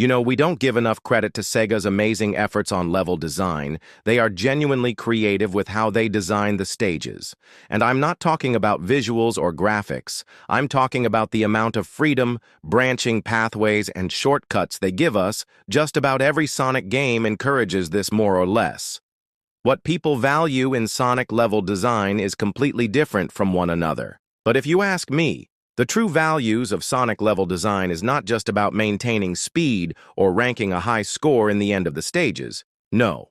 You know, we don't give enough credit to Sega's amazing efforts on level design. They are genuinely creative with how they design the stages. And I'm not talking about visuals or graphics. I'm talking about the amount of freedom, branching pathways, and shortcuts they give us. Just about every Sonic game encourages this more or less. What people value in Sonic level design is completely different from one another. But if you ask me, the true values of Sonic level design is not just about maintaining speed or ranking a high score in the end of the stages. No.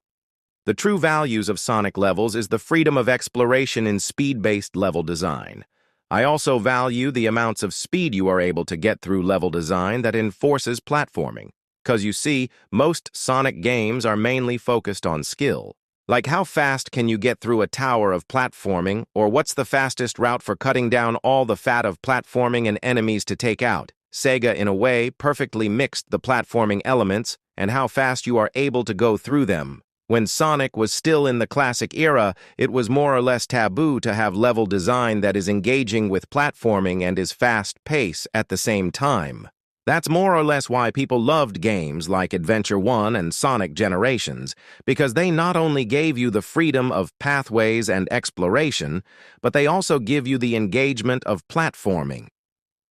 The true values of Sonic levels is the freedom of exploration in speed-based level design. I also value the amounts of speed you are able to get through level design that enforces platforming. 'Cause you see, most Sonic games are mainly focused on skill. Like how fast can you get through a tower of platforming, or what's the fastest route for cutting down all the fat of platforming and enemies to take out? Sega, in a way, perfectly mixed the platforming elements and how fast you are able to go through them. When Sonic was still in the classic era, it was more or less taboo to have level design that is engaging with platforming and is fast-paced at the same time. That's more or less why people loved games like Adventure 1 and Sonic Generations, because they not only gave you the freedom of pathways and exploration, but they also give you the engagement of platforming.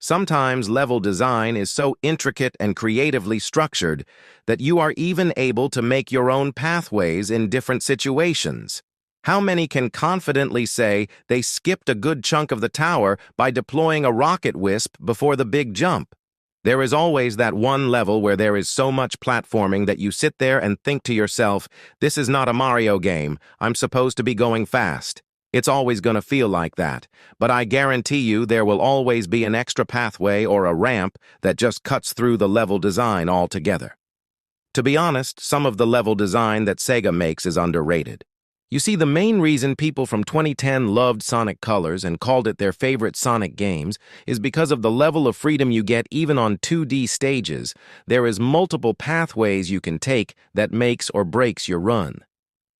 Sometimes level design is so intricate and creatively structured that you are even able to make your own pathways in different situations. How many can confidently say they skipped a good chunk of the tower by deploying a rocket wisp before the big jump? There is always that one level where there is so much platforming that you sit there and think to yourself, this is not a Mario game, I'm supposed to be going fast. It's always going to feel like that, but I guarantee you there will always be an extra pathway or a ramp that just cuts through the level design altogether. To be honest, some of the level design that Sega makes is underrated. You see, the main reason people from 2010 loved Sonic Colors and called it their favorite Sonic games is because of the level of freedom you get even on 2D stages. There is multiple pathways you can take that makes or breaks your run.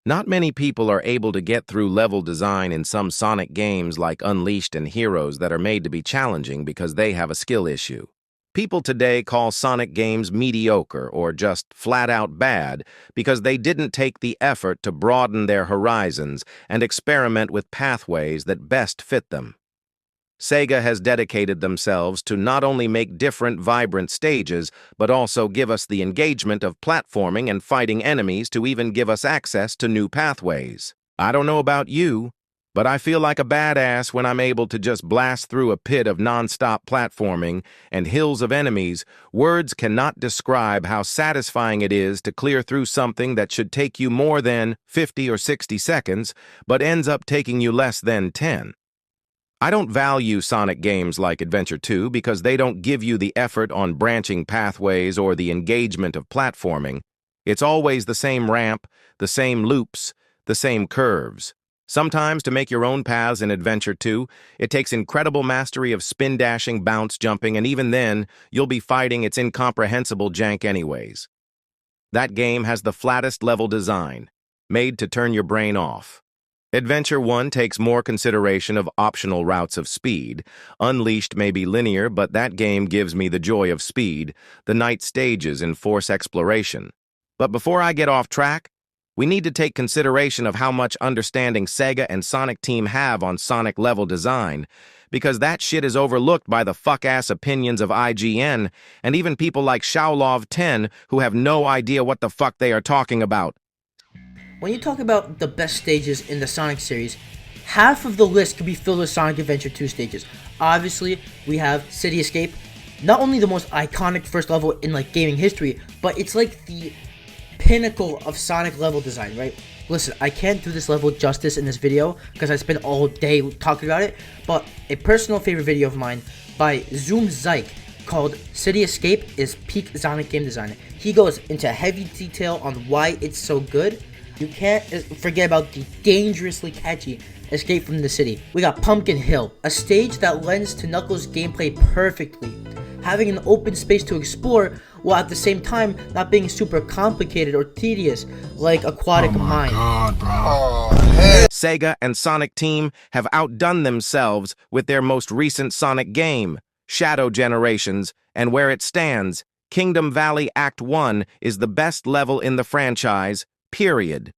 Not many people are able to get through level design in some Sonic games like Unleashed and Heroes that are made to be challenging because they have a skill issue. People today call Sonic games mediocre or just flat-out bad because they didn't take the effort to broaden their horizons and experiment with pathways that best fit them. Sega has dedicated themselves to not only make different, vibrant stages, but also give us the engagement of platforming and fighting enemies to even give us access to new pathways. I don't know about you, but I feel like a badass when I'm able to just blast through a pit of non-stop platforming and hills of enemies. Words cannot describe how satisfying it is to clear through something that should take you more than 50 or 60 seconds, but ends up taking you less than 10. I don't value Sonic games like Adventure 2 because they don't give you the effort on branching pathways or the engagement of platforming. It's always the same ramp, the same loops, the same curves. Sometimes to make your own paths in Adventure 2, it takes incredible mastery of spin dashing, bounce jumping, and even then, you'll be fighting its incomprehensible jank anyways. That game has the flattest level design, made to turn your brain off. Adventure 1 takes more consideration of optional routes of speed. Unleashed may be linear, but that game gives me the joy of speed. The night stages enforce exploration. But before I get off track, we need to take consideration of how much understanding Sega and Sonic Team have on Sonic level design, because that shit is overlooked by the fuck-ass opinions of IGN and even people like Shaolov10 who have no idea what the fuck they are talking about. When you talk about the best stages in the Sonic series, half of the list could be filled with Sonic Adventure 2 stages. Obviously, we have City Escape, not only the most iconic first level in like gaming history, but it's like the pinnacle of Sonic level design, right? Listen, I can't do this level justice in this video because I spent all day talking about it, but a personal favorite video of mine by Zoom Zyke called City Escape is peak Sonic game design. He goes into heavy detail on why it's so good. You can't forget about the dangerously catchy Escape from the City. We got Pumpkin Hill, a stage that lends to Knuckles' gameplay perfectly, having an open space to explore while at the same time not being super complicated or tedious like Aquatic Mine. God, bro. Sega and Sonic Team have outdone themselves with their most recent Sonic game, Shadow Generations, and where it stands Kingdom Valley Act 1 is the best level in the franchise, period.